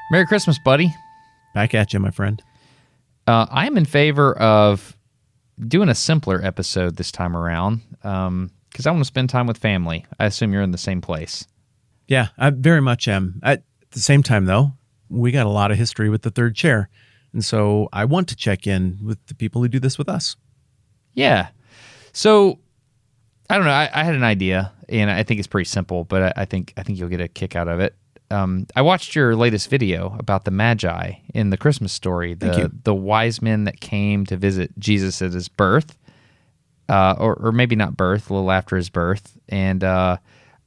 Merry Christmas, buddy. Back at you, my friend. I'm in favor of doing a simpler episode this time around because I want to spend time with family. I assume you're in the same place. Yeah, I very much am. At the same time, though, we got a lot of history with the third chair. And so I want to check in with the people who do this with us. Yeah. So, I don't know. I had an idea, and I think it's pretty simple, but I think you'll get a kick out of it. I watched your latest video about the Magi in the Christmas story, the wise men that came to visit Jesus at his birth, or maybe not birth, a little after his birth. And I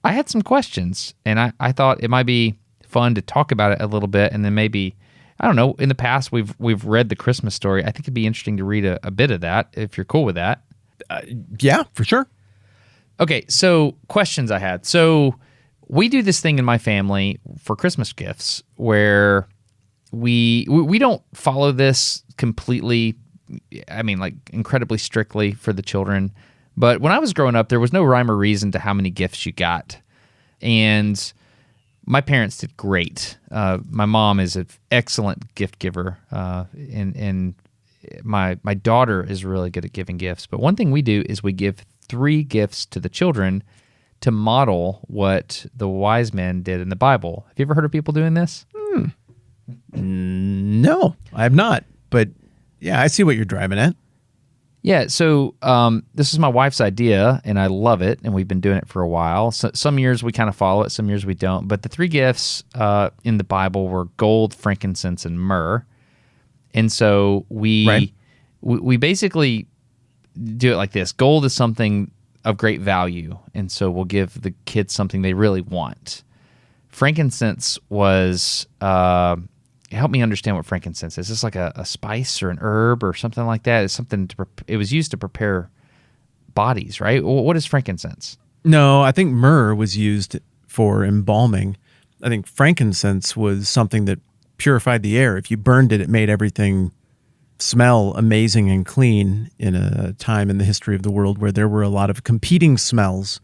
had some questions, and I thought it might be fun to talk about it a little bit, and then maybe, I don't know, in the past we've read the Christmas story. I think it'd be interesting to read a bit of that, if you're cool with that. Yeah, for sure. Okay, so questions I had. So we do this thing in my family for Christmas gifts where we don't follow this completely, I mean, like incredibly strictly for the children. But when I was growing up, there was no rhyme or reason to how many gifts you got. And my parents did great. My mom is an excellent gift giver, and my daughter is really good at giving gifts. But one thing we do is we give 3 gifts to the children to model what the wise men did in the Bible. Have you ever heard of people doing this? No, I have not. But yeah, I see what you're driving at. Yeah, so this is my wife's idea, and I love it, and we've been doing it for a while. So, some years we kind of follow it, some years we don't. But the 3 gifts in the Bible were gold, frankincense, and myrrh. And so we basically do it like this. Gold is something of great value, and so we'll give the kids something they really want. Frankincense was, help me understand what frankincense is. Is this like a spice or an herb or something like that? It's something it was used to prepare bodies, right? What is frankincense? No, I think myrrh was used for embalming. I think frankincense was something that purified the air. If you burned it, it made everything smell amazing and clean in a time in the history of the world where there were a lot of competing smells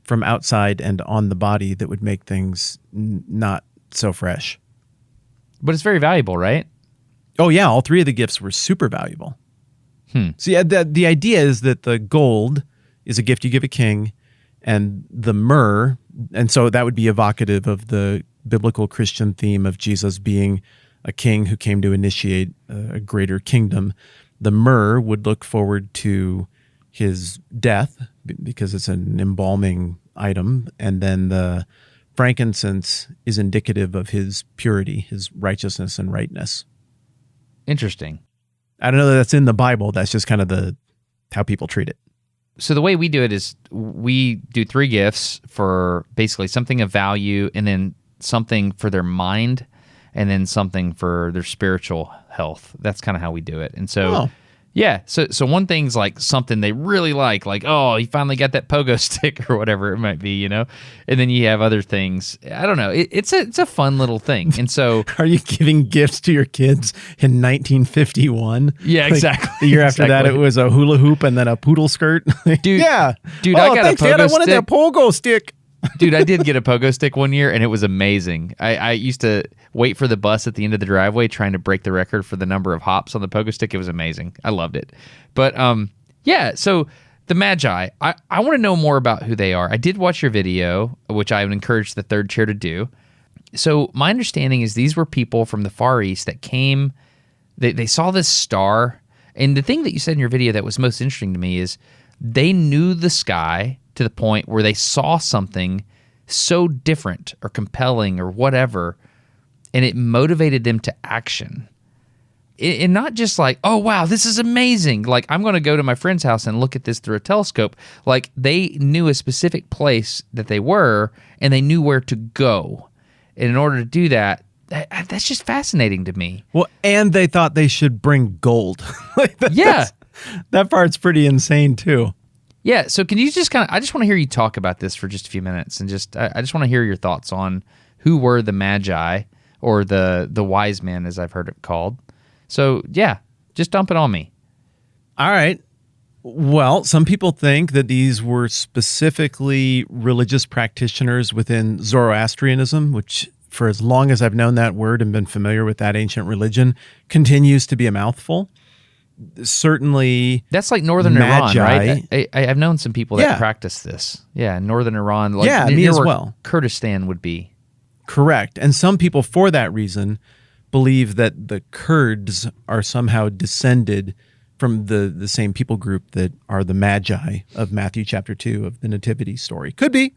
from outside and on the body that would make things not so fresh. But it's very valuable, right? Oh, yeah. All 3 of the gifts were super valuable. So, yeah, the idea is that the gold is a gift you give a king, and the myrrh, and so that would be evocative of the biblical Christian theme of Jesus being a king who came to initiate a greater kingdom. The myrrh would look forward to his death because it's an embalming item, and then the frankincense is indicative of his purity, his righteousness and rightness. Interesting. I don't know that that's in the Bible. That's just kind of how people treat it. So the way we do it is we do 3 gifts for basically something of value, and then something for their mind, and then something for their spiritual health. That's kind of how we do it. And so, yeah, so one thing's like something they really like, oh, you finally got that pogo stick or whatever it might be, you know? And then you have other things. I don't know. It's a fun little thing. And so... Are you giving gifts to your kids in 1951? Yeah, exactly. The year after that, it was a hula hoop and then a poodle skirt? Dude, yeah. Dude, I got thanks, a pogo Dad, I wanted stick. that pogo stick. Dude, I did get a pogo stick one year, and it was amazing. I used to wait for the bus at the end of the driveway trying to break the record for the number of hops on the pogo stick. It was amazing. I loved it. But, yeah, so the Magi, I want to know more about who they are. I did watch your video, which I would encourage the third chair to do. So my understanding is these were people from the Far East that came, they saw this star, and the thing that you said in your video that was most interesting to me is they knew the sky to the point where they saw something so different or compelling or whatever, and it motivated them to action. And not just like, oh, wow, this is amazing. Like, I'm going to go to my friend's house and look at this through a telescope. Like, they knew a specific place that they were, and they knew where to go. And in order to do that, that's just fascinating to me. Well, and they thought they should bring gold. Yeah. That part's pretty insane, too. Yeah, so can you just I just want to hear you talk about this for just a few minutes, and I just want to hear your thoughts on who were the Magi, or the wise men, as I've heard it called. So, yeah, just dump it on me. All right. Well, some people think that these were specifically religious practitioners within Zoroastrianism, which, for as long as I've known that word and been familiar with that ancient religion, continues to be a mouthful. Certainly, that's like northern Magi, Iran, right? I've known some people that Yeah. practice this. Yeah, northern Iran, like Yeah, near me as where well. Kurdistan would be. Correct. And some people, for that reason, believe that the Kurds are somehow descended from the same people group that are the Magi of Matthew chapter 2 of the Nativity story. Could be.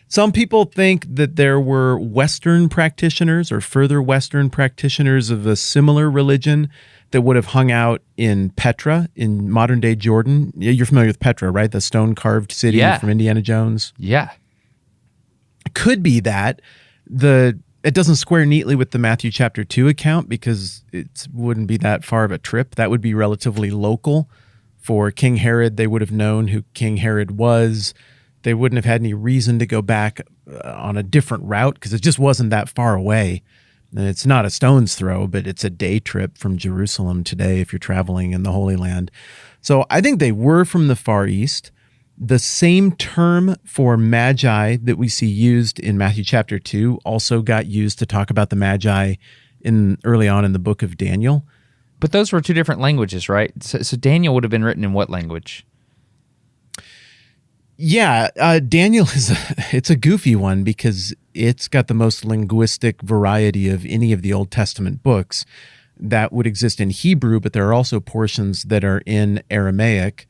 Some people think that there were Western practitioners or further Western practitioners of a similar religion that would have hung out in Petra in modern-day Jordan. You're familiar with Petra, right? The stone-carved city Yeah. from Indiana Jones. Yeah. Could be that. It doesn't square neatly with the Matthew chapter 2 account because it wouldn't be that far of a trip. That would be relatively local. For King Herod, they would have known who King Herod was. They wouldn't have had any reason to go back on a different route because it just wasn't that far away. And it's not a stone's throw, but it's a day trip from Jerusalem today if you're traveling in the Holy Land. So I think they were from the Far East. The same term for magi that we see used in Matthew chapter 2 also got used to talk about the magi early on in the book of Daniel. But those were two different languages, right? So Daniel would have been written in what language? Yeah, Daniel it's a goofy one because it's got the most linguistic variety of any of the Old Testament books. That would exist in Hebrew, but there are also portions that are in Aramaic,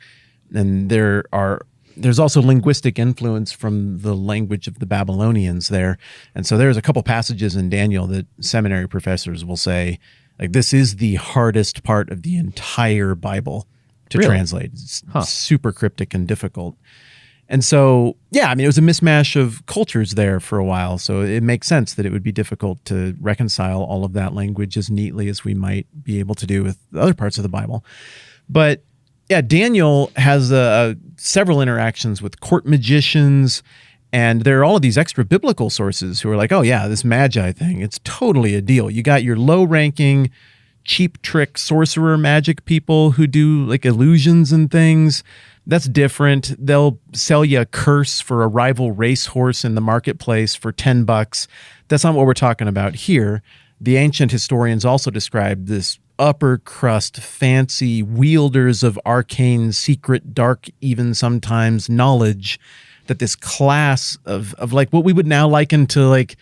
and there's also linguistic influence from the language of the Babylonians there. And so there's a couple passages in Daniel that seminary professors will say, like, this is the hardest part of the entire Bible to Really? translate. It's super cryptic and difficult. And so, yeah, I mean, it was a mismatch of cultures there for a while. So it makes sense that it would be difficult to reconcile all of that language as neatly as we might be able to do with other parts of the Bible. But yeah, Daniel has several interactions with court magicians, and there are all of these extra biblical sources who are like, oh yeah, this magi thing, it's totally a deal. You got your low-ranking, cheap trick sorcerer magic people who do like illusions and things. That's different. They'll sell you a curse for a rival racehorse in the marketplace for $10. That's not what we're talking about here. The ancient historians also describe this upper crust, fancy wielders of arcane, secret, dark, even sometimes knowledge, that this class of like what we would now liken to like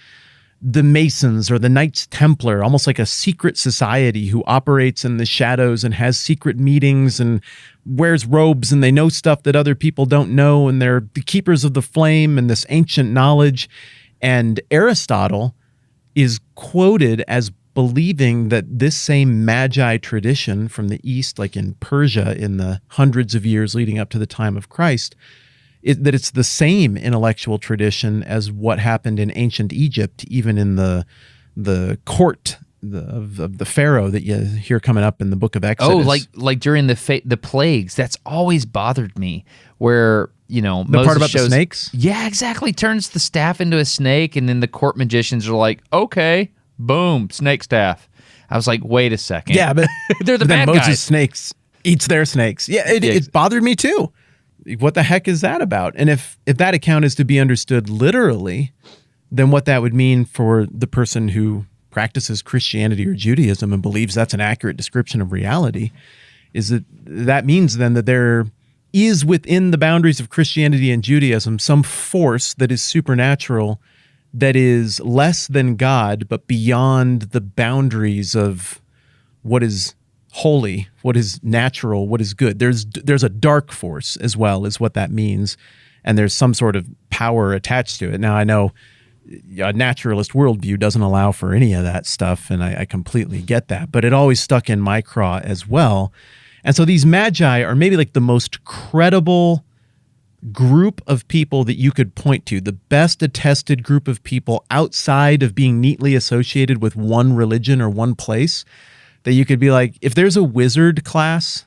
the Masons or the Knights Templar, almost like a secret society who operates in the shadows and has secret meetings and wears robes, and they know stuff that other people don't know, and they're the keepers of the flame and this ancient knowledge. And Aristotle is quoted as believing that this same magi tradition from the East, like in Persia in the hundreds of years leading up to the time of Christ, that it's the same intellectual tradition as what happened in ancient Egypt, even in the court of the Pharaoh that you hear coming up in the book of Exodus. Oh, like during the plagues. That's always bothered me. Where the Moses part about shows, the snakes. Yeah, exactly. Turns the staff into a snake, and then the court magicians are like, okay, boom, snake staff. I was like, wait a second. Yeah, but they're the then bad Moses' guys. snakes eats their snakes. Yeah, it bothered me too. What the heck is that about? And if that account is to be understood literally, then what that would mean for the person who practices Christianity or Judaism and believes that's an accurate description of reality is that means then that there is within the boundaries of Christianity and Judaism some force that is supernatural, that is less than God, but beyond the boundaries of what is holy, what is natural, what is good. There's a dark force as well, is what that means, and there's some sort of power attached to it. Now, I know a naturalist worldview doesn't allow for any of that stuff, and I completely get that, but it always stuck in my craw as well. And so these magi are maybe like the most credible group of people that you could point to, the best attested group of people outside of being neatly associated with one religion or one place, that you could be like, if there's a wizard class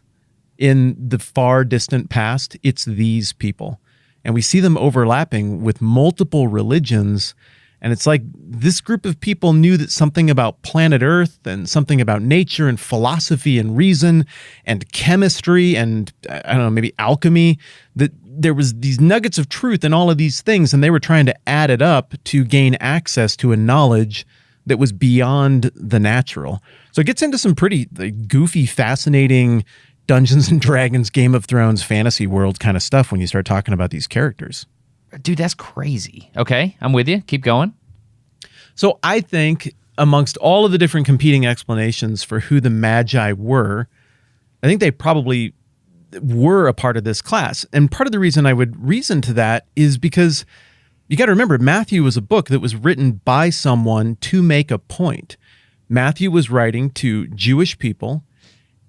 in the far distant past, it's these people. And we see them overlapping with multiple religions. And it's like this group of people knew that something about planet Earth and something about nature and philosophy and reason and chemistry and, I don't know, maybe alchemy, that there was these nuggets of truth in all of these things, and they were trying to add it up to gain access to a knowledge that was beyond the natural. So it gets into some pretty goofy, fascinating Dungeons and Dragons, Game of Thrones, fantasy world kind of stuff when you start talking about these characters. Dude, that's crazy. Okay, I'm with you. Keep going. So I think amongst all of the different competing explanations for who the Magi were, I think they probably were a part of this class. And part of the reason I would reason to that is because you got to remember, Matthew was a book that was written by someone to make a point. Matthew was writing to Jewish people,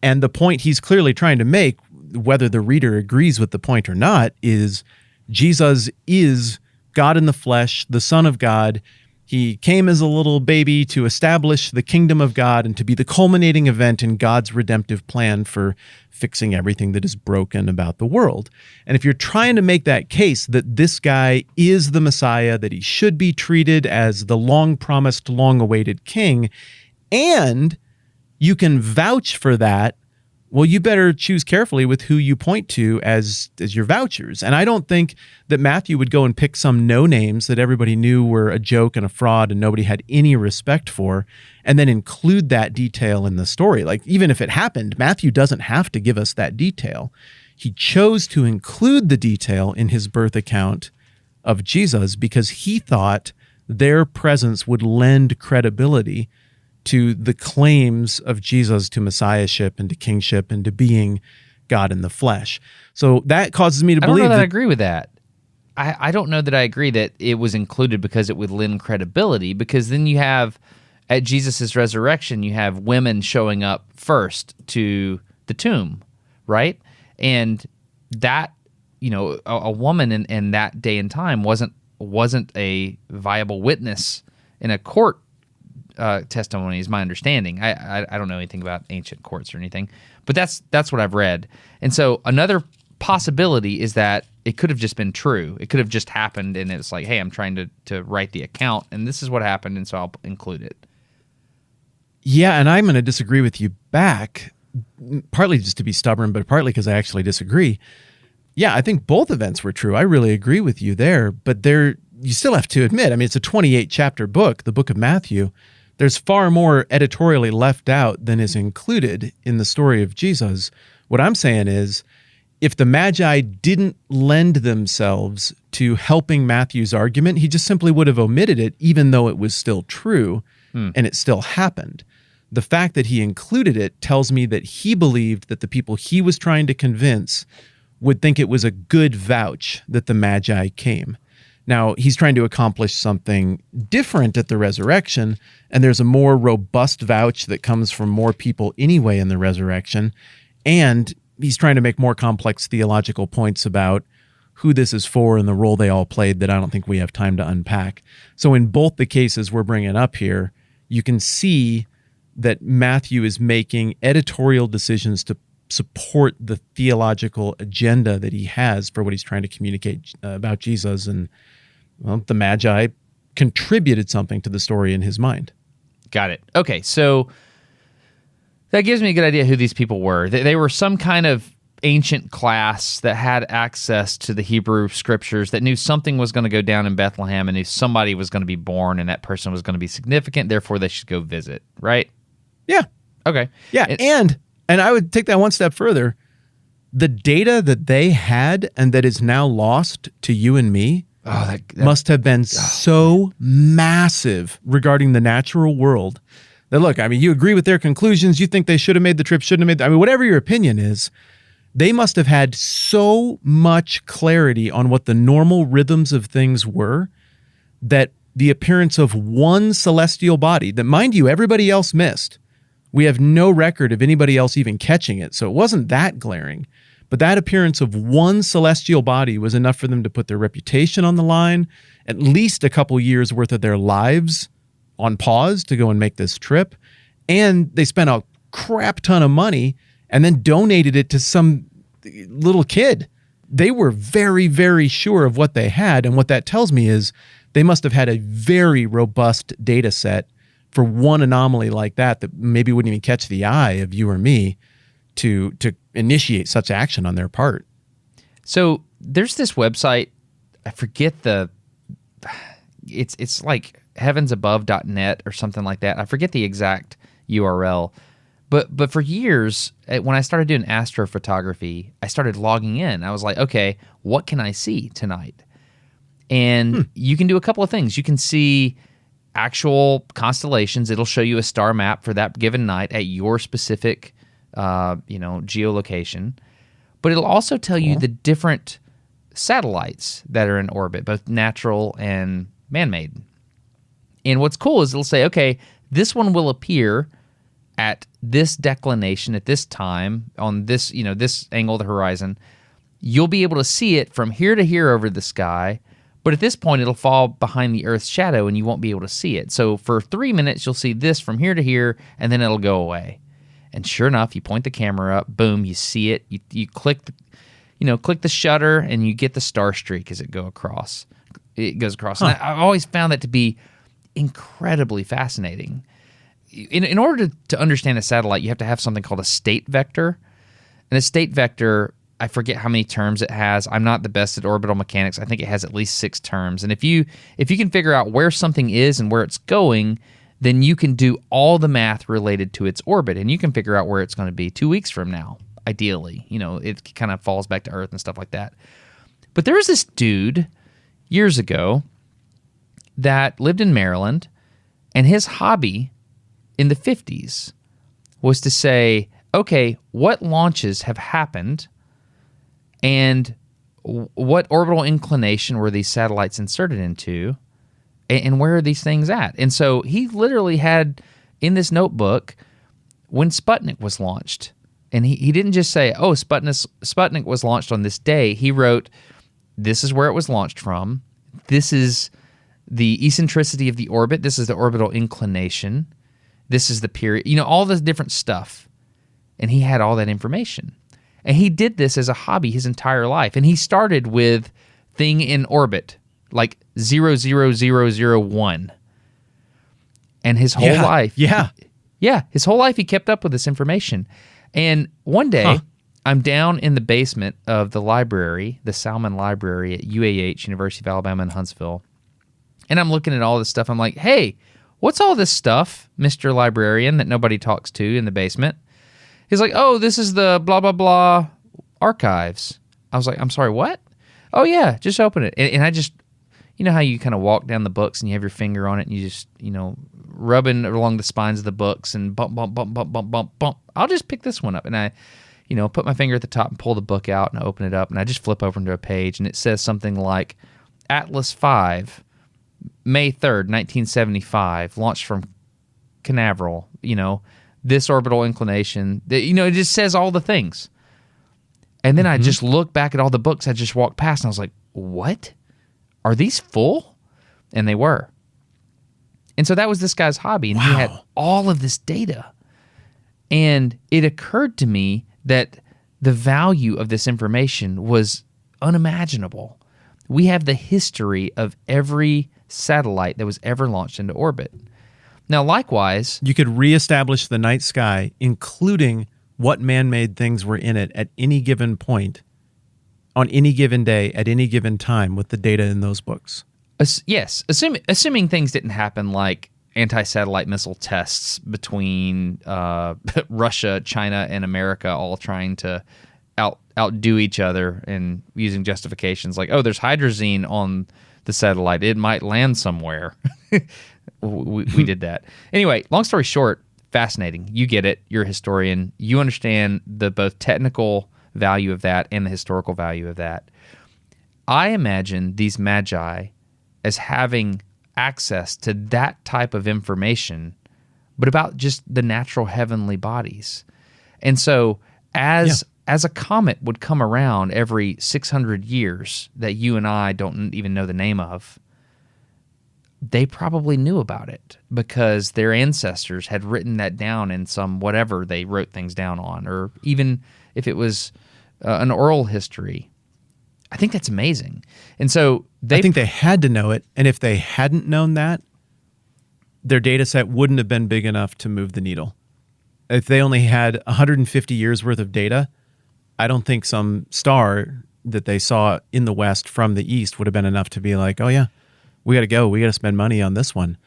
and the point he's clearly trying to make, whether the reader agrees with the point or not, is Jesus is God in the flesh, the Son of God. He came as a little baby to establish the kingdom of God and to be the culminating event in God's redemptive plan for fixing everything that is broken about the world. And if you're trying to make that case that this guy is the Messiah, that he should be treated as the long-promised, long-awaited king, and you can vouch for that, well, you better choose carefully with who you point to as your vouchers. And I don't think that Matthew would go and pick some no-names that everybody knew were a joke and a fraud and nobody had any respect for, and then include that detail in the story. Like, even if it happened, Matthew doesn't have to give us that detail. He chose to include the detail in his birth account of Jesus because he thought their presence would lend credibility to the claims of Jesus to messiahship and to kingship and to being God in the flesh. So that causes me to believe I don't know that I agree with that. I don't know that I agree that it was included because it would lend credibility, because then you have, at Jesus' resurrection, you have women showing up first to the tomb, right? And that, you know, a woman in that day and time wasn't a viable witness in a court testimony, is my understanding. I don't know anything about ancient courts or anything, but that's what I've read. And so another possibility is that it could have just been true. It could have just happened, and it's like, hey, I'm trying to write the account, and this is what happened, and so I'll include it. Yeah, and I'm going to disagree with you back, partly just to be stubborn, but partly because I actually disagree. Yeah, I think both events were true. I really agree with you there, but you still have to admit, I mean, it's a 28-chapter book, the book of Matthew. There's far more editorially left out than is included in the story of Jesus. What I'm saying is, if the Magi didn't lend themselves to helping Matthew's argument, he just simply would have omitted it, even though it was still true, and it still happened. The fact that he included it tells me that he believed that the people he was trying to convince would think it was a good vouch that the Magi came. Now, he's trying to accomplish something different at the resurrection, and there's a more robust vouch that comes from more people anyway in the resurrection, and he's trying to make more complex theological points about who this is for and the role they all played that I don't think we have time to unpack. So in both the cases we're bringing up here, you can see that Matthew is making editorial decisions to support the theological agenda that he has for what he's trying to communicate about Jesus. And well, the Magi contributed something to the story in his mind. Got it. Okay, so that gives me a good idea who these people were. They were some kind of ancient class that had access to the Hebrew scriptures, that knew something was going to go down in Bethlehem and knew somebody was going to be born and that person was going to be significant, therefore they should go visit, right? Yeah. Okay. Yeah, and I would take that one step further. The data that they had and that is now lost to you and me must have been so massive regarding the natural world that, look, I mean, you agree with their conclusions. You think they should have made the trip, shouldn't have made, I mean, whatever your opinion is, they must have had so much clarity on what the normal rhythms of things were that the appearance of one celestial body that, mind you, everybody else missed. We have no record of anybody else even catching it, so it wasn't that glaring. But that appearance of one celestial body was enough for them to put their reputation on the line, at least a couple years worth of their lives on pause to go and make this trip. And they spent a crap ton of money and then donated it to some little kid. They were very, very sure of what they had. And what that tells me is they must have had a very robust data set for one anomaly like that maybe wouldn't even catch the eye of you or me to initiate such action on their part. So there's this website, I forget it's like heavensabove.net or something like that. I forget the exact URL. But for years, when I started doing astrophotography, I started logging in. I was like, okay, what can I see tonight? And you can do a couple of things. You can see actual constellations. It'll show you a star map for that given night at your specific, geolocation. But it'll also tell you the different satellites that are in orbit, both natural and man-made. And what's cool is it'll say, okay, this one will appear at this declination at this time on this, this angle of the horizon. You'll be able to see it from here to here over the sky, but at this point it'll fall behind the Earth's shadow and you won't be able to see it. So for 3 minutes you'll see this from here to here, and then it'll go away. And sure enough, you point the camera up, boom, you see it. You click the shutter, and you get the star streak as it goes across. And I've always found that to be incredibly fascinating. In order to understand a satellite, you have to have something called a state vector. And a state vector, I forget how many terms it has. I'm not the best at orbital mechanics. I think it has at least 6 terms. And if you can figure out where something is and where it's going, then you can do all the math related to its orbit, and you can figure out where it's going to be 2 weeks from now, ideally. It kind of falls back to Earth and stuff like that. But there was this dude years ago that lived in Maryland, and his hobby in the 50s was to say, okay, what launches have happened and what orbital inclination were these satellites inserted into, and where are these things at? And so he literally had in this notebook when Sputnik was launched. And he didn't just say, oh, Sputnik was launched on this day. He wrote, this is where it was launched from. This is the eccentricity of the orbit. This is the orbital inclination. This is the period. All this different stuff. And he had all that information. And he did this as a hobby his entire life. And he started with thing in orbit, like 00001. And his whole life. Yeah. His whole life he kept up with this information. And one day, I'm down in the basement of the library, the Salmon Library at UAH, University of Alabama in Huntsville. And I'm looking at all this stuff. I'm like, hey, what's all this stuff, Mr. Librarian, that nobody talks to in the basement? He's like, oh, this is the blah, blah, blah archives. I was like, I'm sorry, what? Oh, yeah, just open it. And I just, how you kind of walk down the books and you have your finger on it and you just, rubbing along the spines of the books and bump, bump, bump, bump, bump, bump, bump. I'll just pick this one up. And I, put my finger at the top and pull the book out and I open it up and I just flip over into a page and it says something like Atlas V, May 3rd, 1975, launched from Canaveral, this orbital inclination. It just says all the things. And then I just look back at all the books I just walked past and I was like, what? Are these full? And they were. And so that was this guy's hobby, and he had all of this data. And it occurred to me that the value of this information was unimaginable. We have the history of every satellite that was ever launched into orbit. Now, likewise, you could reestablish the night sky, including what man-made things were in it at any given point, on any given day, at any given time, with the data in those books. Yes, assuming things didn't happen like anti-satellite missile tests between Russia, China, and America, all trying to outdo each other and using justifications like, oh, there's hydrazine on the satellite, it might land somewhere. we did that. Anyway, long story short, fascinating. You get it. You're a historian. You understand the both technical value of that and the historical value of that. I imagine these magi as having access to that type of information, but about just the natural heavenly bodies. And so as a comet would come around every 600 years that you and I don't even know the name of, they probably knew about it because their ancestors had written that down in some whatever they wrote things down on, or even if it was an oral history. I think that's amazing. And so I think they had to know it. And if they hadn't known that, their data set wouldn't have been big enough to move the needle. If they only had 150 years worth of data, I don't think some star that they saw in the west from the east would have been enough to be like, oh yeah, we got to go. We got to spend money on this one.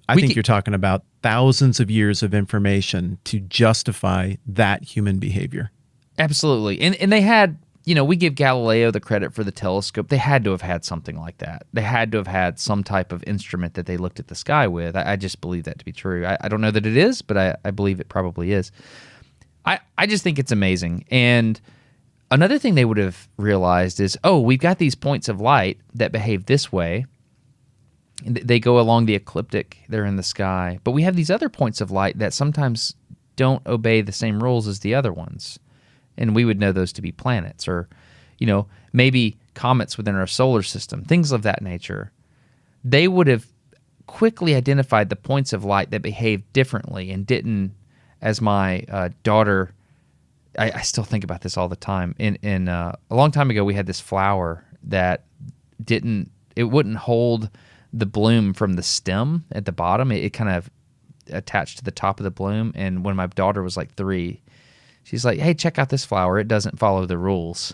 I think you're talking about thousands of years of information to justify that human behavior. Absolutely. And they had, we give Galileo the credit for the telescope. They had to have had something like that. They had to have had some type of instrument that they looked at the sky with. I just believe that to be true. I don't know that it is, but I believe it probably is. I just think it's amazing. And another thing they would have realized is, we've got these points of light that behave this way. They go along the ecliptic. They're in the sky. But we have these other points of light that sometimes don't obey the same rules as the other ones. And we would know those to be planets or, maybe comets within our solar system, things of that nature. They would have quickly identified the points of light that behaved differently and didn't, as my daughter, I still think about this all the time. In a long time ago, we had this flower that wouldn't hold the bloom from the stem at the bottom. It kind of attached to the top of the bloom. And when my daughter was like 3, she's like, hey, check out this flower. It doesn't follow the rules.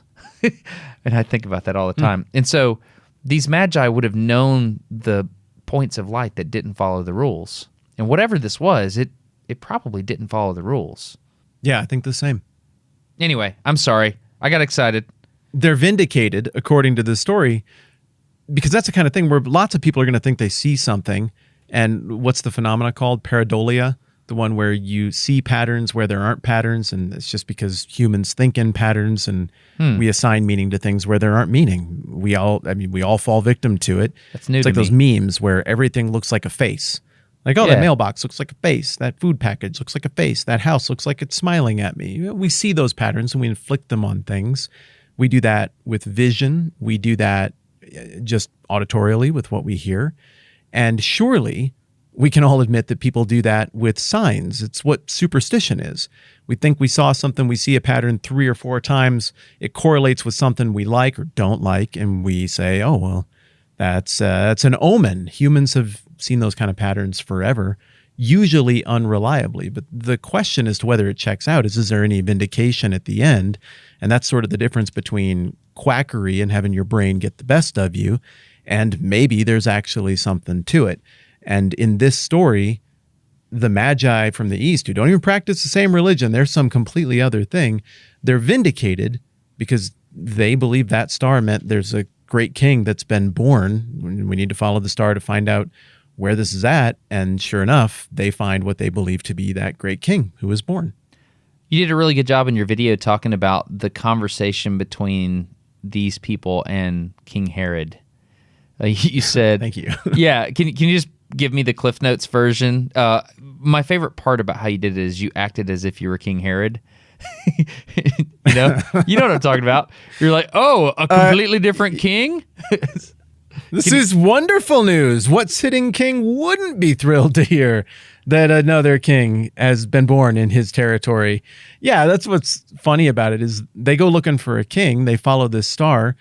And I think about that all the time. And so these magi would have known the points of light that didn't follow the rules. And whatever this was, it probably didn't follow the rules. Yeah, I think the same. Anyway, I'm sorry. I got excited. They're vindicated, according to the story, because that's the kind of thing where lots of people are going to think they see something. And what's the phenomena called? Pareidolia, the one where you see patterns where there aren't patterns, and it's just because humans think in patterns, and we assign meaning to things where there aren't meaning. We all fall victim to it. That's new. It's like those memes where everything looks like a face. Like, that mailbox looks like a face. That food package looks like a face. That house looks like it's smiling at me. We see those patterns and we inflict them on things. We do that with vision. We do that just auditorially with what we hear. And surely we can all admit that people do that with signs. It's what superstition is. We think we saw something, we see a pattern 3 or 4 times, it correlates with something we like or don't like, and we say, oh, well, that's an omen. Humans have seen those kind of patterns forever, usually unreliably. But the question as to whether it checks out is there any vindication at the end? And that's sort of the difference between quackery and having your brain get the best of you, and maybe there's actually something to it. And in this story, the Magi from the East, who don't even practice the same religion, they're some completely other thing, they're vindicated because they believe that star meant there's a great king that's been born. We need to follow the star to find out where this is at. And sure enough, they find what they believe to be that great king who was born. You did a really good job in your video talking about the conversation between these people and King Herod. You said, "Thank you." Yeah, can you just give me the Cliff Notes version? My favorite part about how you did it is you acted as if you were King Herod. You know what I'm talking about. You're like, oh, a completely different king. This is wonderful news. What sitting king wouldn't be thrilled to hear that another king has been born in his territory? Yeah, that's what's funny about it is they go looking for a king. They follow this star.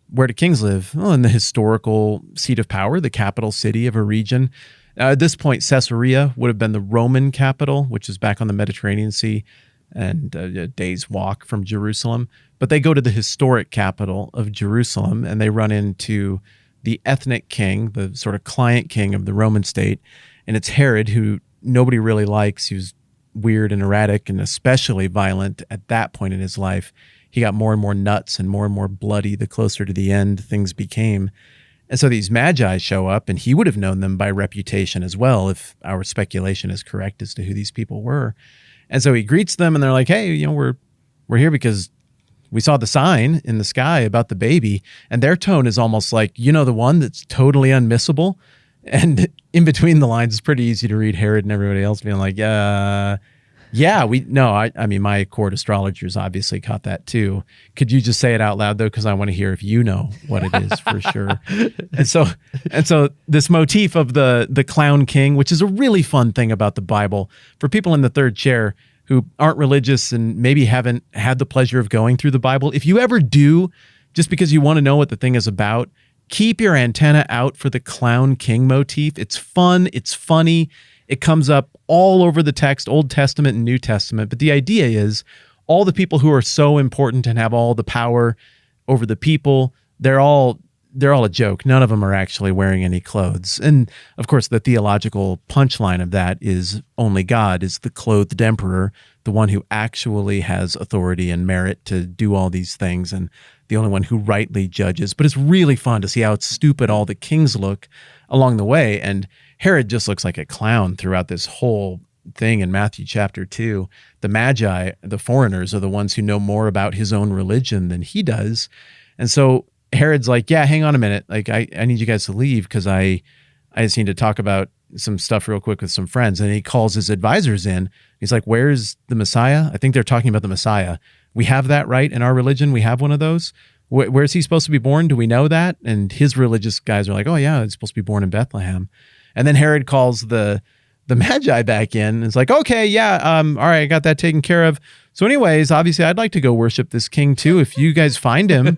Where do kings live? Well, in the historical seat of power, the capital city of a region. At this point, Caesarea would have been the Roman capital, which is back on the Mediterranean Sea and a day's walk from Jerusalem. But they go to the historic capital of Jerusalem, and they run into the ethnic king, the sort of client king of the Roman state. And it's Herod, who nobody really likes. He was weird and erratic and especially violent at that point in his life. He got more and more nuts and more bloody the closer to the end things became. And so these magi show up, and he would have known them by reputation as well, if our speculation is correct as to who these people were. And so he greets them, and they're like, hey, we're here because we saw the sign in the sky about the baby. And their tone is almost like, the one that's totally unmissable. And in between the lines, it's pretty easy to read Herod and everybody else being like, I mean, my court astrologers obviously caught that too. Could you just say it out loud though? Because I want to hear if you know what it is for sure. And so this motif of the clown king, which is a really fun thing about the Bible for people in the third chair who aren't religious and maybe haven't had the pleasure of going through the Bible. If you ever do just because you want to know what the thing is about, keep your antenna out for the clown king motif. It's fun. It's funny. It comes up all over the text, Old Testament and New Testament. But the idea is all the people who are so important and have all the power over the people, they're all a joke. None of them are actually wearing any clothes. And of course, the theological punchline of that is only God is the clothed emperor, the one who actually has authority and merit to do all these things, and the only one who rightly judges. But it's really fun to see how stupid all the kings look along the way. And Herod just looks like a clown throughout this whole thing in Matthew chapter 2. The Magi, the foreigners, are the ones who know more about his own religion than he does. And so Herod's like, yeah, hang on a minute. Like, I need you guys to leave because I just need to talk about some stuff real quick with some friends. And he calls his advisors in. He's like, where's the Messiah? I think they're talking about the Messiah. We have that right in our religion. We have one of those. Where's he supposed to be born? Do we know that? And his religious guys are like, oh yeah, he's supposed to be born in Bethlehem. And then Herod calls the Magi back in and is like, okay, yeah, all right, I got that taken care of. So anyways, obviously I'd like to go worship this king too. If you guys find him,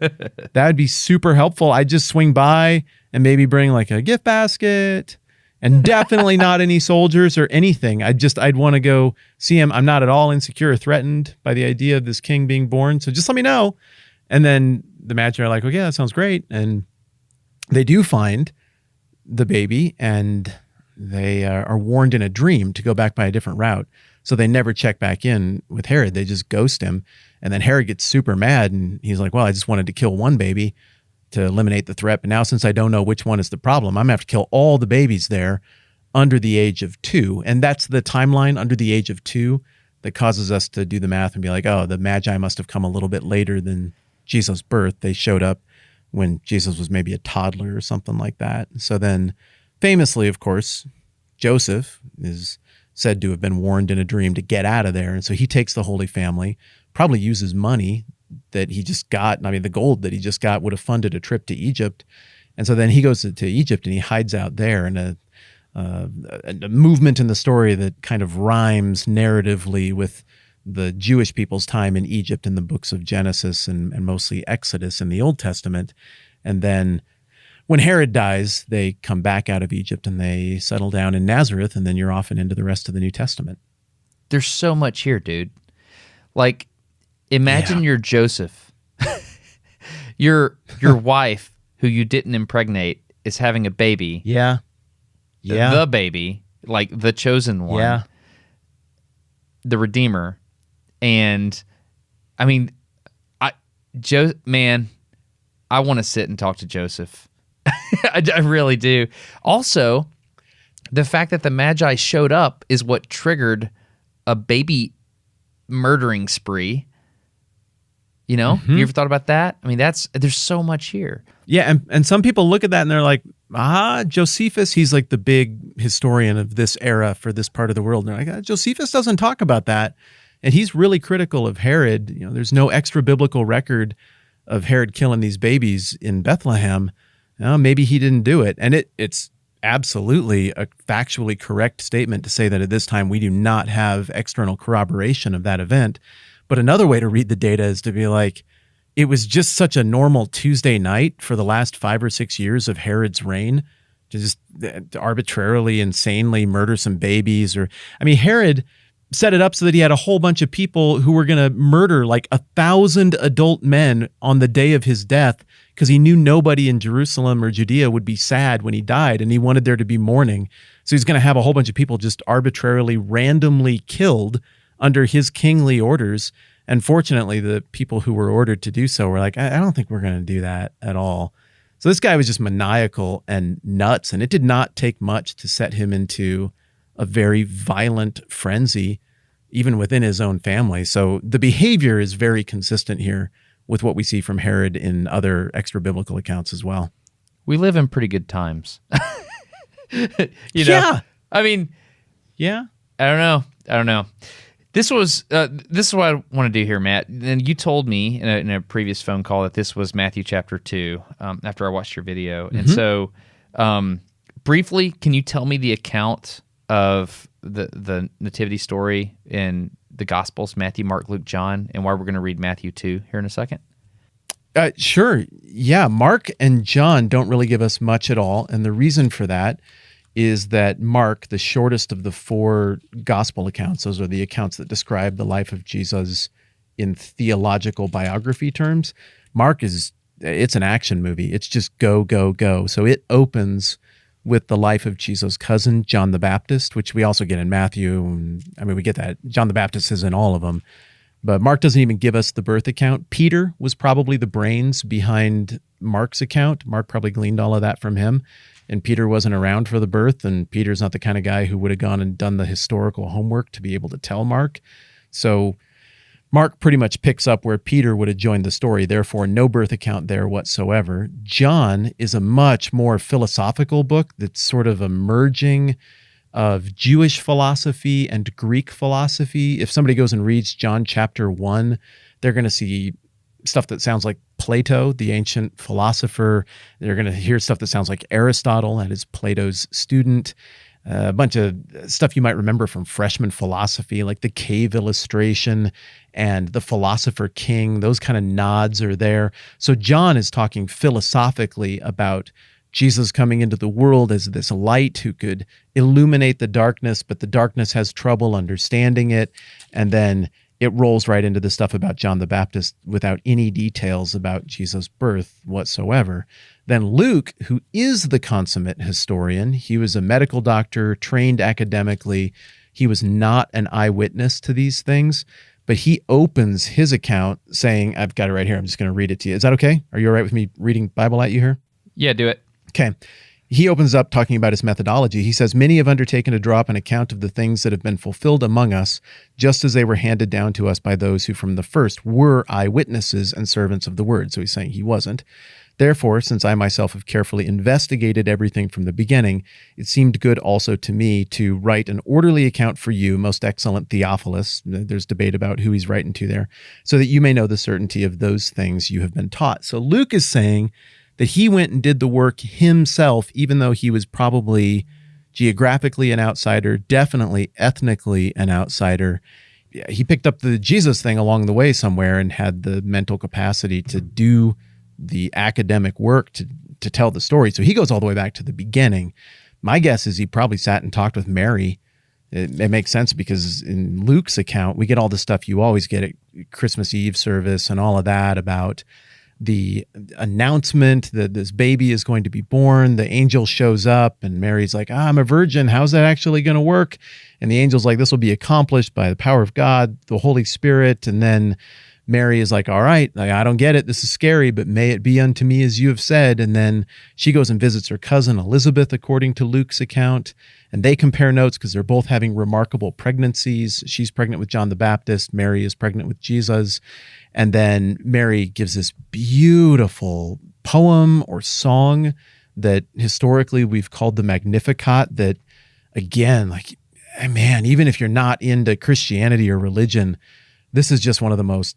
that would be super helpful. I'd just swing by and maybe bring like a gift basket and definitely not any soldiers or anything. I'd want to go see him. I'm not at all insecure or threatened by the idea of this king being born. So just let me know. And then the Magi are like, okay, that sounds great. And they do find the baby, and they are warned in a dream to go back by a different route. So they never check back in with Herod. They just ghost him. And then Herod gets super mad, and he's like, well, I just wanted to kill one baby to eliminate the threat. But now since I don't know which one is the problem, I'm going to have to kill all the babies there under the age of 2. And that's the timeline, under the age of 2, that causes us to do the math and be like, oh, the Magi must have come a little bit later than Jesus' birth. They showed up when Jesus was maybe a toddler or something like that. So then famously, of course, Joseph is said to have been warned in a dream to get out of there. And so he takes the Holy Family, probably uses money that he just got. I mean, the gold that he just got would have funded a trip to Egypt. And so then he goes to Egypt and he hides out there in a movement in the story that kind of rhymes narratively with the Jewish people's time in Egypt in the books of Genesis and mostly Exodus in the Old Testament. And then when Herod dies, they come back out of Egypt and they settle down in Nazareth, and then you're off and into the rest of the New Testament. There's so much here, dude. Like, imagine you're Joseph. Your wife, who you didn't impregnate, is having a baby. Yeah. Yeah. The baby, like the chosen one. Yeah. The Redeemer. And I mean, I want to sit and talk to Joseph. I really do. Also, the fact that the Magi showed up is what triggered a baby murdering spree. You know, You ever thought about that? I mean, there's so much here. Yeah, and some people look at that and they're like, Josephus, he's like the big historian of this era for this part of the world. And they're like, Josephus doesn't talk about that. And he's really critical of Herod. You know, there's no extra biblical record of Herod killing these babies in Bethlehem. Maybe he didn't do it. And it's absolutely a factually correct statement to say that at this time we do not have external corroboration of that event. But another way to read the data is to be like, it was just such a normal Tuesday night for the last 5 or 6 years of Herod's reign to just arbitrarily, insanely murder some babies. Herod set it up so that he had a whole bunch of people who were going to murder like 1,000 adult men on the day of his death because he knew nobody in Jerusalem or Judea would be sad when he died, and he wanted there to be mourning. So he's going to have a whole bunch of people just arbitrarily, randomly killed under his kingly orders. And fortunately, the people who were ordered to do so were like, I don't think we're going to do that at all. So this guy was just maniacal and nuts, and it did not take much to set him into a very violent frenzy, even within his own family. So the behavior is very consistent here with what we see from Herod in other extra-biblical accounts as well. We live in pretty good times. Yeah. I mean, yeah. I don't know. This is what I want to do here, Matt. And you told me in a previous phone call that this was Matthew chapter 2 after I watched your video. Mm-hmm. And so briefly, can you tell me the account of the nativity story in the Gospels, Matthew, Mark, Luke, John, and why we're going to read Matthew 2 here in a second? Sure. Yeah, Mark and John don't really give us much at all. And the reason for that is that Mark, the shortest of the four gospel accounts, those are the accounts that describe the life of Jesus in theological biography terms. Mark it's an action movie. It's just go, go, go. So it opens with the life of Jesus' cousin, John the Baptist, which we also get in Matthew. We get that. John the Baptist is in all of them. But Mark doesn't even give us the birth account. Peter was probably the brains behind Mark's account. Mark probably gleaned all of that from him. And Peter wasn't around for the birth, and Peter's not the kind of guy who would have gone and done the historical homework to be able to tell Mark. So Mark pretty much picks up where Peter would have joined the story, therefore no birth account there whatsoever. John is a much more philosophical book that's sort of a merging of Jewish philosophy and Greek philosophy. If somebody goes and reads John chapter 1, they're going to see stuff that sounds like Plato, the ancient philosopher. They're going to hear stuff that sounds like Aristotle, and is Plato's student. A bunch of stuff you might remember from freshman philosophy, like the cave illustration and the philosopher king. Those kind of nods are there. So John is talking philosophically about Jesus coming into the world as this light who could illuminate the darkness, but the darkness has trouble understanding it. And then it rolls right into the stuff about John the Baptist without any details about Jesus' birth whatsoever. Then Luke, who is the consummate historian, he was a medical doctor, trained academically. He was not an eyewitness to these things, but he opens his account saying, I've got it right here. I'm just going to read it to you. Is that okay? Are you all right with me reading Bible at you here? Yeah, do it. Okay. He opens up talking about his methodology. He says, many have undertaken to draw up an account of the things that have been fulfilled among us, just as they were handed down to us by those who from the first were eyewitnesses and servants of the word. So he's saying he wasn't. Therefore, since I myself have carefully investigated everything from the beginning, it seemed good also to me to write an orderly account for you, most excellent Theophilus. There's debate about who he's writing to there, so that you may know the certainty of those things you have been taught. So Luke is saying that he went and did the work himself, even though he was probably geographically an outsider, definitely ethnically an outsider. He picked up the Jesus thing along the way somewhere and had the mental capacity to do the academic work to tell the story. So he goes all the way back to the beginning. My guess is he probably sat and talked with Mary. It makes sense because in Luke's account, we get all the stuff you always get at Christmas Eve service and all of that about the announcement that this baby is going to be born. The angel shows up and Mary's like, I'm a virgin. How's that actually going to work? And the angel's like, this will be accomplished by the power of God, the Holy Spirit. And then Mary is like, all right, I don't get it. This is scary, but may it be unto me as you have said. And then she goes and visits her cousin Elizabeth, according to Luke's account. And they compare notes because they're both having remarkable pregnancies. She's pregnant with John the Baptist. Mary is pregnant with Jesus. And then Mary gives this beautiful poem or song that historically we've called the Magnificat that, again, like, man, even if you're not into Christianity or religion, this is just one of the most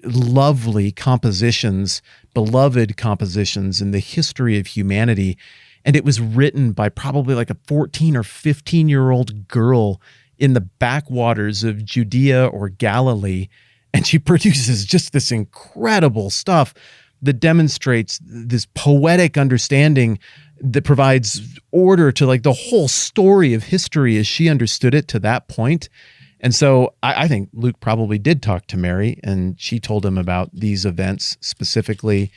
lovely compositions, beloved compositions in the history of humanity. And it was written by probably like a 14 or 15-year-old girl in the backwaters of Judea or Galilee. And she produces just this incredible stuff that demonstrates this poetic understanding that provides order to like the whole story of history as she understood it to that point. And so I think Luke probably did talk to Mary, and she told him about these events specifically.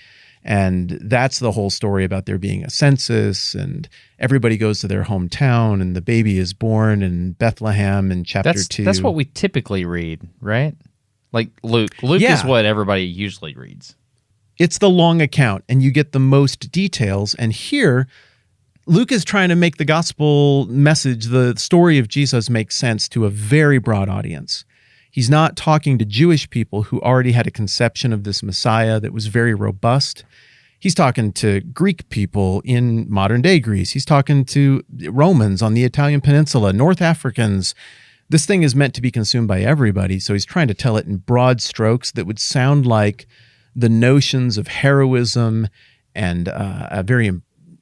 And that's the whole story about there being a census and everybody goes to their hometown and the baby is born in Bethlehem in chapter 2. That's what we typically read, right? Like Luke. Luke is what everybody usually reads. It's the long account and you get the most details. And here, Luke is trying to make the gospel message, the story of Jesus, make sense to a very broad audience. He's not talking to Jewish people who already had a conception of this Messiah that was very robust. He's talking to Greek people in modern day Greece. He's talking to Romans on the Italian peninsula, North Africans. This thing is meant to be consumed by everybody. So he's trying to tell it in broad strokes that would sound like the notions of heroism and a very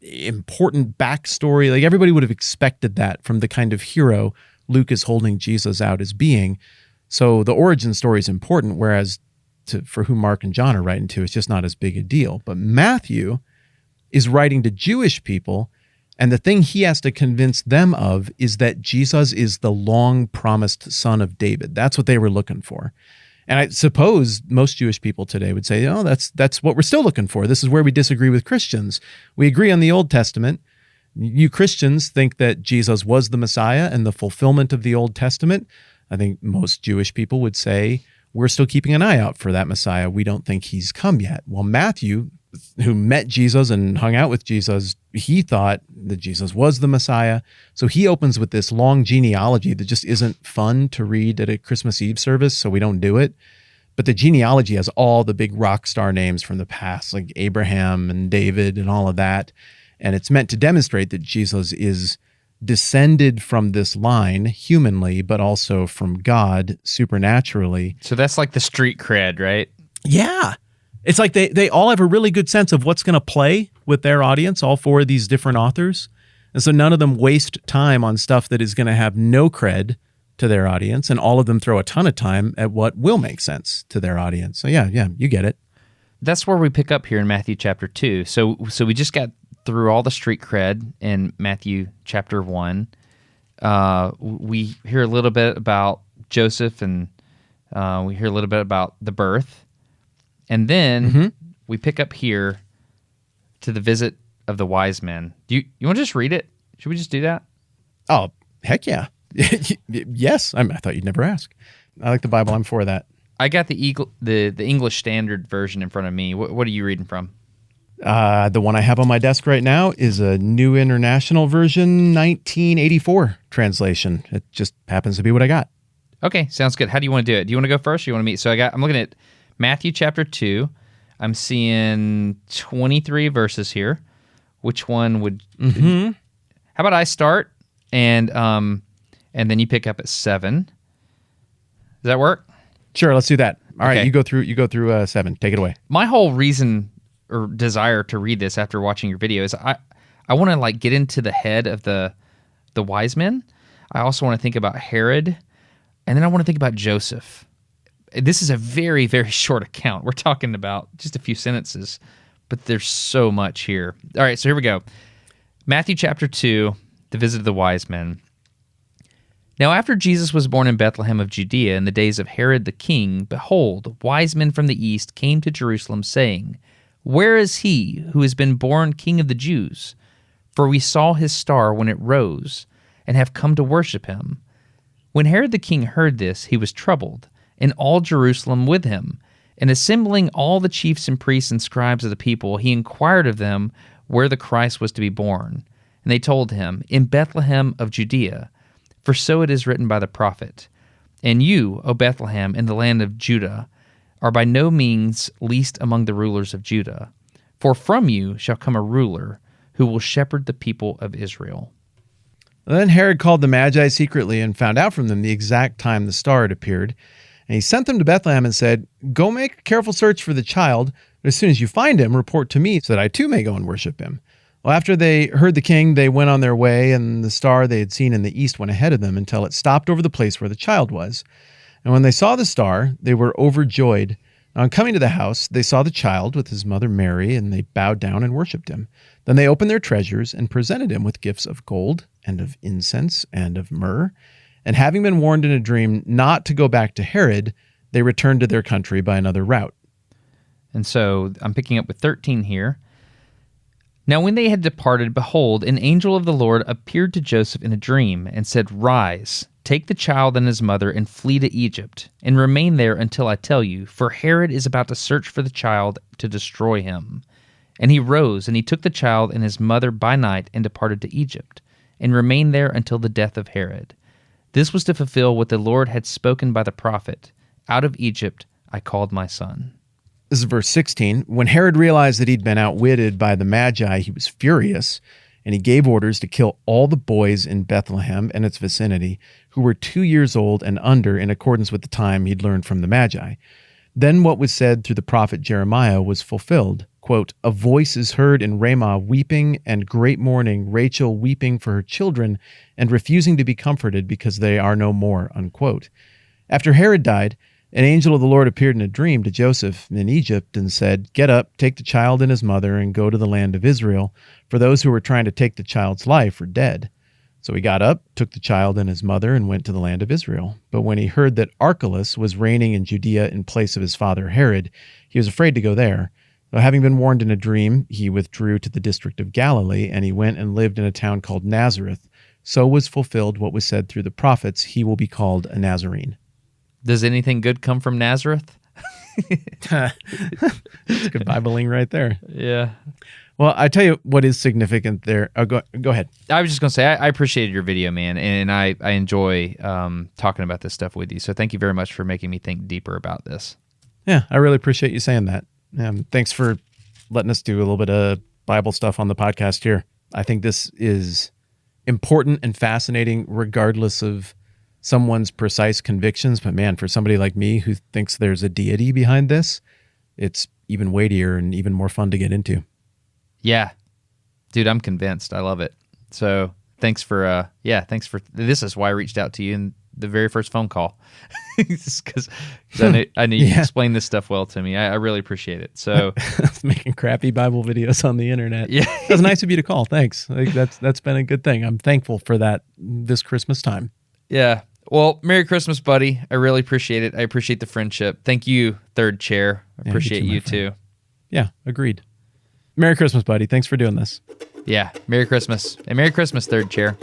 important backstory. Like everybody would have expected that from the kind of hero Luke is holding Jesus out as being. So the origin story is important, whereas for who Mark and John are writing to. It's just not as big a deal. But Matthew is writing to Jewish people, and the thing he has to convince them of is that Jesus is the long-promised son of David. That's what they were looking for. And I suppose most Jewish people today would say, oh, that's what we're still looking for. This is where we disagree with Christians. We agree on the Old Testament. You Christians think that Jesus was the Messiah and the fulfillment of the Old Testament. I think most Jewish people would say, we're still keeping an eye out for that Messiah. We don't think he's come yet. Well, Matthew, who met Jesus and hung out with Jesus, he thought that Jesus was the Messiah. So he opens with this long genealogy that just isn't fun to read at a Christmas Eve service, so we don't do it. But the genealogy has all the big rock star names from the past, like Abraham and David and all of that. And it's meant to demonstrate that Jesus is descended from this line humanly, but also from God supernaturally. So that's like the street cred, right? Yeah. It's like they all have a really good sense of what's going to play with their audience, all four of these different authors. And so none of them waste time on stuff that is going to have no cred to their audience, and all of them throw a ton of time at what will make sense to their audience. So yeah, you get it. That's where we pick up here in Matthew chapter 2. So we just got through all the street cred in Matthew chapter 1. We hear a little bit about Joseph, and we hear a little bit about the birth. And then we pick up here to the visit of the wise men. You want to just read it? Should we just do that? Oh, heck yeah. Yes. I thought you'd never ask. I like the Bible. I'm for that. I got the English Standard Version in front of me. What are you reading from? The one I have on my desk right now is a New International Version 1984 translation. It just happens to be what I got. Okay, sounds good. How do you want to do it? Do you want to go first or you want to meet? So I'm looking at Matthew chapter 2. I'm seeing 23 verses here. Which one would... How about I start and then you pick up at 7. Does that work? Sure, let's do that. All right, you go through 7. Take it away. My whole reason or desire to read this after watching your video is I want to like get into the head of the wise men. I also want to think about Herod, and then I want to think about Joseph. This is a very, very short account. We're talking about just a few sentences, but there's so much here. All right, so here we go. Matthew chapter 2, the visit of the wise men. Now after Jesus was born in Bethlehem of Judea in the days of Herod the king, behold, wise men from the east came to Jerusalem, saying, Where is he who has been born King of the Jews? For we saw his star when it rose, and have come to worship him. When Herod the king heard this, he was troubled, and all Jerusalem with him. And assembling all the chiefs and priests and scribes of the people, he inquired of them where the Christ was to be born. And they told him, In Bethlehem of Judea, for so it is written by the prophet. And you, O Bethlehem, in the land of Judah, are by no means least among the rulers of Judah. For from you shall come a ruler who will shepherd the people of Israel. Then Herod called the Magi secretly and found out from them the exact time the star had appeared. And he sent them to Bethlehem and said, Go make a careful search for the child, but as soon as you find him, report to me so that I too may go and worship him. Well, after they heard the king, they went on their way, and the star they had seen in the east went ahead of them until it stopped over the place where the child was. And when they saw the star, they were overjoyed. On coming to the house, they saw the child with his mother Mary, and they bowed down and worshipped him. Then they opened their treasures and presented him with gifts of gold and of incense and of myrrh. And having been warned in a dream not to go back to Herod, they returned to their country by another route. And so I'm picking up with 13 here. Now when they had departed, behold, an angel of the Lord appeared to Joseph in a dream and said, Rise, take the child and his mother and flee to Egypt, and remain there until I tell you, for Herod is about to search for the child to destroy him. And he rose, and he took the child and his mother by night and departed to Egypt, and remained there until the death of Herod. This was to fulfill what the Lord had spoken by the prophet, Out of Egypt I called my son. This is verse 16. When Herod realized that he'd been outwitted by the Magi, he was furious, and he gave orders to kill all the boys in Bethlehem and its vicinity who were 2 years old and under, in accordance with the time he'd learned from the Magi. Then what was said through the prophet Jeremiah was fulfilled. Quote, A voice is heard in Ramah weeping and great mourning, Rachel weeping for her children and refusing to be comforted because they are no more, unquote. After Herod died, An angel of the Lord appeared in a dream to Joseph in Egypt and said, "Get up, take the child and his mother, and go to the land of Israel, for those who were trying to take the child's life are dead." So he got up, took the child and his mother, and went to the land of Israel. But when he heard that Archelaus was reigning in Judea in place of his father Herod, he was afraid to go there. So having been warned in a dream, he withdrew to the district of Galilee, and he went and lived in a town called Nazareth. So was fulfilled what was said through the prophets, "He will be called a Nazarene." Does anything good come from Nazareth? That's good Bibling right there. Yeah. Well, I tell you what is significant there. Oh, go ahead. I was just going to say, I appreciated your video, man, and I enjoy talking about this stuff with you. So thank you very much for making me think deeper about this. Yeah, I really appreciate you saying that. Thanks for letting us do a little bit of Bible stuff on the podcast here. I think this is important and fascinating regardless of someone's precise convictions. But man, for somebody like me who thinks there's a deity behind this, it's even weightier and even more fun to get into. Yeah. Dude, I'm convinced. I love it. So thanks for this is why I reached out to you in the very first phone call. Because I knew you could explain this stuff well to me. I really appreciate it. So making crappy Bible videos on the internet. Yeah. That's nice of you to call. Thanks. That's been a good thing. I'm thankful for that this Christmas time. Yeah. Well, Merry Christmas, buddy. I really appreciate it. I appreciate the friendship. Thank you, third chair. I appreciate you too. Yeah, agreed. Merry Christmas, buddy. Thanks for doing this. Yeah. Merry Christmas. And Merry Christmas, third chair.